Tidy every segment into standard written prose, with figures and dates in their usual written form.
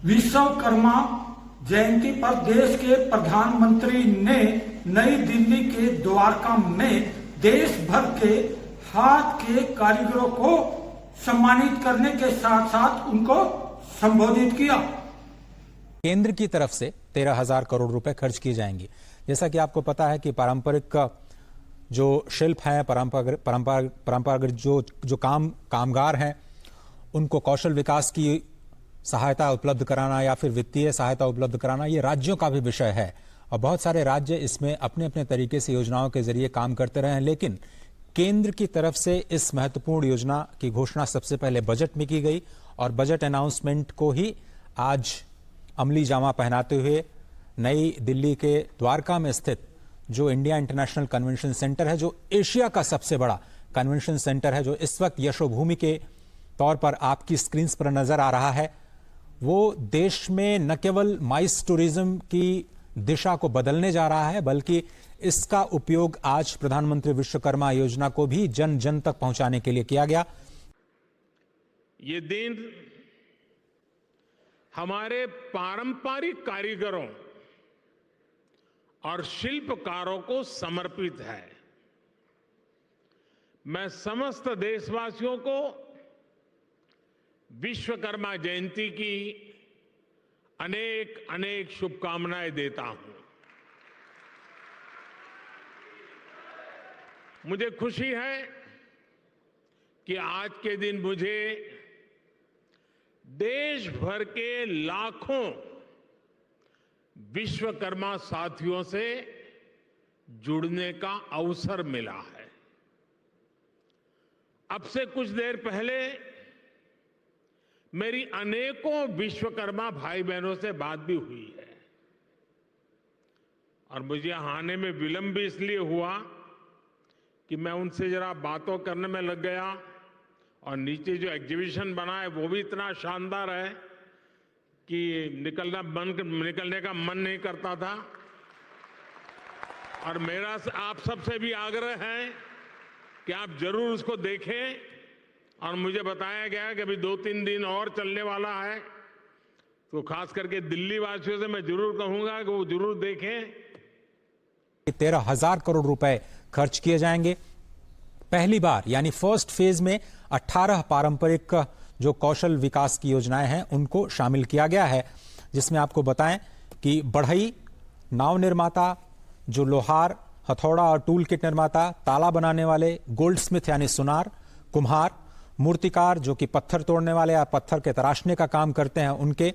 विश्वकर्मा जयंती पर देश के प्रधानमंत्री ने नई दिल्ली के द्वारका में देश भर के हाथ के कारीगरों को सम्मानित करने के साथ साथ उनको संबोधित किया। केंद्र की तरफ से 13,000 करोड़ रुपए खर्च किए जाएंगे। जैसा कि आपको पता है कि पारंपरिक जो शिल्प है, परंपरागत जो कामगार हैं, उनको कौशल विकास की सहायता उपलब्ध कराना या फिर वित्तीय सहायता उपलब्ध कराना, ये राज्यों का भी विषय है और बहुत सारे राज्य इसमें अपने अपने तरीके से योजनाओं के जरिए काम करते रहे हैं। लेकिन केंद्र की तरफ से इस महत्वपूर्ण योजना की घोषणा सबसे पहले बजट में की गई और बजट अनाउंसमेंट को ही आज अमली जामा पहनाते हुए नई दिल्ली के द्वारका में स्थित जो इंडिया इंटरनेशनल कन्वेंशन सेंटर है, जो एशिया का सबसे बड़ा कन्वेंशन सेंटर है, जो इस वक्त यशोभूमि के तौर पर आपकी स्क्रीन पर नजर आ रहा है, वो देश में न केवल माइस टूरिज्म की दिशा को बदलने जा रहा है, बल्कि इसका उपयोग आज प्रधानमंत्री विश्वकर्मा योजना को भी जन जन तक पहुंचाने के लिए किया गया। ये दिन हमारे पारंपरिक कारीगरों और शिल्पकारों को समर्पित है। मैं समस्त देशवासियों को विश्वकर्मा जयंती की अनेक अनेक शुभकामनाएं देता हूं। मुझे खुशी है कि आज के दिन मुझे देश भर के लाखों विश्वकर्मा साथियों से जुड़ने का अवसर मिला है। अब से कुछ देर पहले मेरी अनेकों विश्वकर्मा भाई बहनों से बात भी हुई है और मुझे यहां आने में विलंब भी इसलिए हुआ कि मैं उनसे जरा बातों करने में लग गया और नीचे जो एग्जीबिशन बना है वो भी इतना शानदार है कि निकलने का मन नहीं करता था। और मेरा आप सबसे भी आग्रह है कि आप जरूर उसको देखें और मुझे बताया गया है कि अभी 2-3 दिन और चलने वाला है, तो खास करके दिल्ली वासियों से मैं जरूर कहूंगा कि वो जरूर देखें। 13,000 करोड़ रुपए खर्च किए जाएंगे। पहली बार यानी फर्स्ट फेज में 18 पारंपरिक जो कौशल विकास की योजनाएं हैं उनको शामिल किया गया है, जिसमें आपको बताएं कि बढ़ई, नाव निर्माता, जो लोहार, हथौड़ा और टूल किट निर्माता, ताला बनाने वाले, गोल्ड स्मिथ यानी सुनार, कुम्हार, मूर्तिकार जो कि पत्थर तोड़ने वाले या पत्थर के तराशने का काम करते हैं उनके,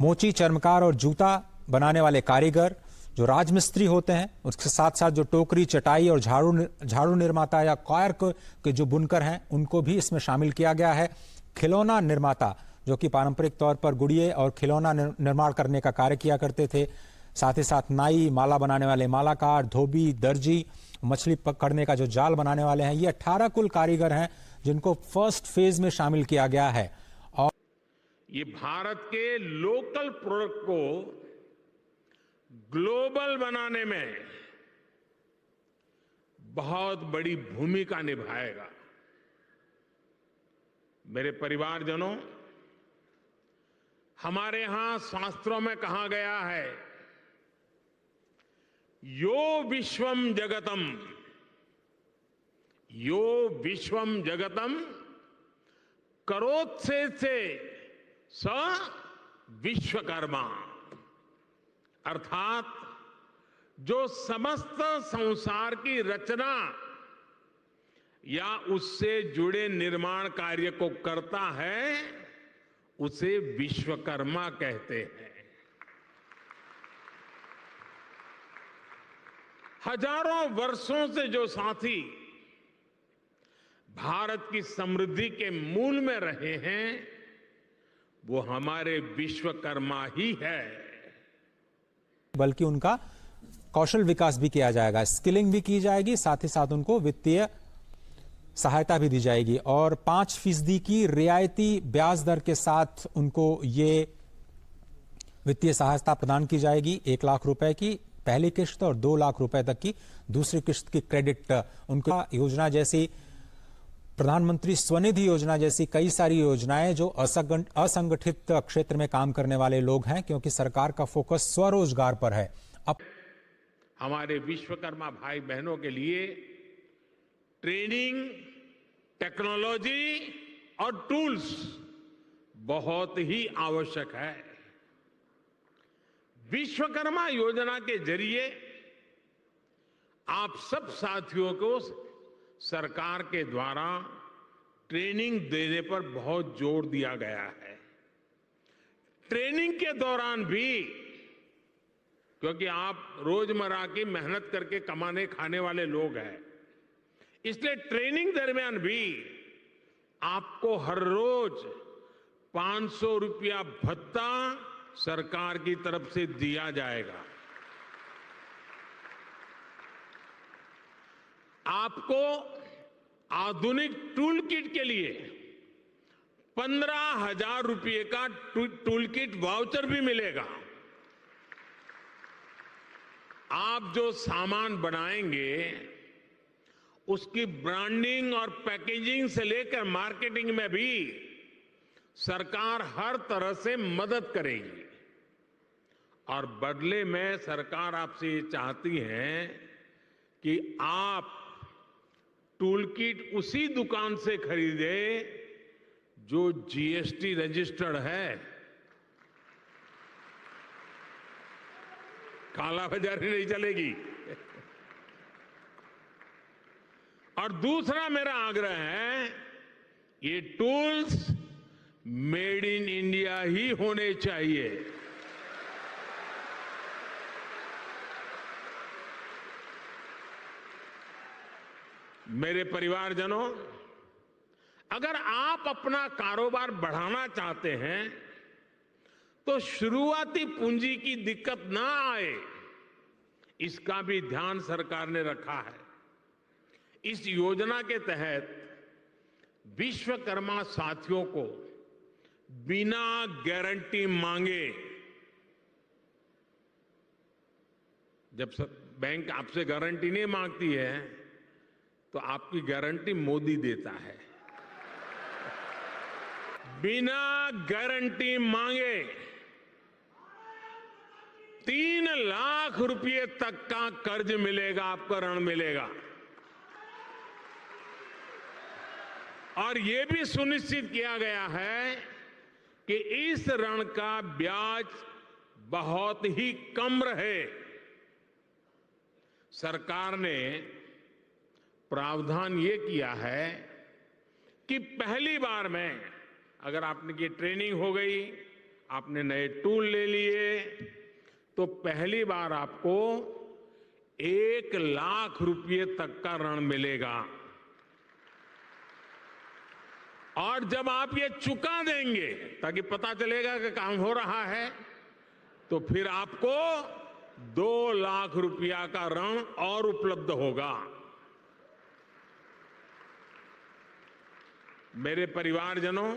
मोची, चर्मकार और जूता बनाने वाले कारीगर जो राजमिस्त्री होते हैं, उसके साथ साथ जो टोकरी, चटाई और झाड़ू निर्माता या कायर के जो बुनकर हैं उनको भी इसमें शामिल किया गया है। खिलौना निर्माता जो कि पारंपरिक तौर पर गुड़िये और खिलौना निर्माण करने का कार्य किया करते थे, साथ ही साथ नाई, माला बनाने वाले मालाकार, धोबी, दर्जी, मछली पकड़ने का जो जाल बनाने वाले हैं, ये 18 कुल कारीगर हैं जिनको फर्स्ट फेज में शामिल किया गया है। और ये भारत के लोकल प्रोडक्ट को ग्लोबल बनाने में बहुत बड़ी भूमिका निभाएगा। मेरे परिवारजनों, हमारे यहां शास्त्रों में कहा गया है, यो विश्वम जगतम, यो विश्वम जगतम करोत्से से स विश्वकर्मा, अर्थात जो समस्त संसार की रचना या उससे जुड़े निर्माण कार्य को करता है उसे विश्वकर्मा कहते हैं। हजारों वर्षों से जो साथी भारत की समृद्धि के मूल में रहे हैं वो हमारे विश्वकर्मा ही है। बल्कि उनका कौशल विकास भी किया जाएगा, स्किलिंग भी की जाएगी, साथ ही साथ उनको वित्तीय सहायता भी दी जाएगी और 5% की रियायती ब्याज दर के साथ उनको ये वित्तीय सहायता प्रदान की जाएगी। 1 लाख रुपए की पहली किश्त और 2 लाख रुपए तक की दूसरी किश्त की क्रेडिट उनका योजना जैसी प्रधानमंत्री स्वनिधि योजना जैसी कई सारी योजनाएं जो असंगठित क्षेत्र में काम करने वाले लोग हैं, क्योंकि सरकार का फोकस स्वरोजगार पर है। अब हमारे विश्वकर्मा भाई बहनों के लिए ट्रेनिंग, टेक्नोलॉजी और टूल्स बहुत ही आवश्यक है। विश्वकर्मा योजना के जरिए आप सब साथियों को सरकार के द्वारा ट्रेनिंग देने पर बहुत जोर दिया गया है। ट्रेनिंग के दौरान भी, क्योंकि आप रोजमर्रा की मेहनत करके कमाने खाने वाले लोग हैं, इसलिए ट्रेनिंग दरमियान भी आपको हर रोज 500 रुपया भत्ता सरकार की तरफ से दिया जाएगा। आपको आधुनिक टूल किट के लिए 15,000 रुपये का टूल किट वाउचर भी मिलेगा। आप जो सामान बनाएंगे उसकी ब्रांडिंग और पैकेजिंग से लेकर मार्केटिंग में भी सरकार हर तरह से मदद करेगी। और बदले में सरकार आपसे ये चाहती है कि आप टूल किट उसी दुकान से खरीदे जो जीएसटी रजिस्टर्ड है। कालाबाजारी नहीं चलेगी। और दूसरा मेरा आग्रह है, ये टूल्स मेड इन इंडिया ही होने चाहिए। मेरे परिवारजनों, अगर आप अपना कारोबार बढ़ाना चाहते हैं तो शुरुआती पूंजी की दिक्कत ना आए, इसका भी ध्यान सरकार ने रखा है। इस योजना के तहत विश्वकर्मा साथियों को बिना गारंटी मांगे, जब बैंक आपसे गारंटी नहीं मांगती है तो आपकी गारंटी मोदी देता है। बिना गारंटी मांगे 3 लाख रुपए तक का कर्ज मिलेगा, आपको ऋण मिलेगा। और यह भी सुनिश्चित किया गया है कि इस ऋण का ब्याज बहुत ही कम रहे। सरकार ने प्रावधान ये किया है कि पहली बार में अगर आपने की ट्रेनिंग हो गई, आपने नए टूल ले लिए, तो पहली बार आपको 1 लाख रुपए तक का ऋण मिलेगा। और जब आप ये चुका देंगे, ताकि पता चलेगा कि काम हो रहा है, तो फिर आपको 2 लाख रुपया का ऋण और उपलब्ध होगा। मेरे परिवारजनों,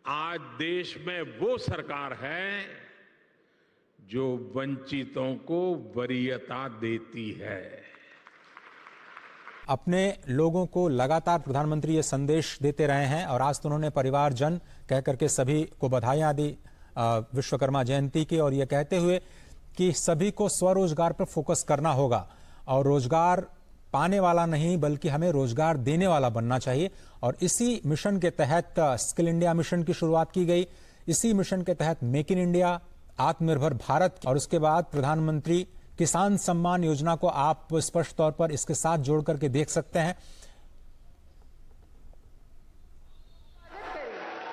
आज देश में वो सरकार है जो वंचितों को वरीयता देती है। अपने लोगों को लगातार प्रधानमंत्री ये संदेश देते रहे हैं और आज तो उन्होंने परिवार जन कह करके सभी को बधाइयां दी विश्वकर्मा जयंती की, और ये कहते हुए कि सभी को स्वरोजगार पर फोकस करना होगा और रोजगार पाने वाला नहीं बल्कि हमें रोजगार देने वाला बनना चाहिए। और इसी मिशन के तहत स्किल इंडिया मिशन की शुरुआत की गई। इसी मिशन के तहत मेक इन इंडिया, आत्मनिर्भर भारत और उसके बाद प्रधानमंत्री किसान सम्मान योजना को आप स्पष्ट तौर पर इसके साथ जोड़ करके देख सकते हैं।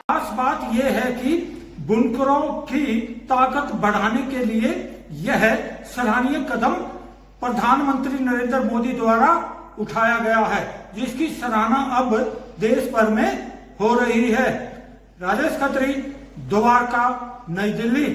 खास बात यह है कि बुनकरों की ताकत बढ़ाने के लिए यह सराहनीय कदम प्रधानमंत्री नरेंद्र मोदी द्वारा उठाया गया है, जिसकी सराहना अब देश भर में हो रही है। राजेश खत्री, द्वारका, नई दिल्ली।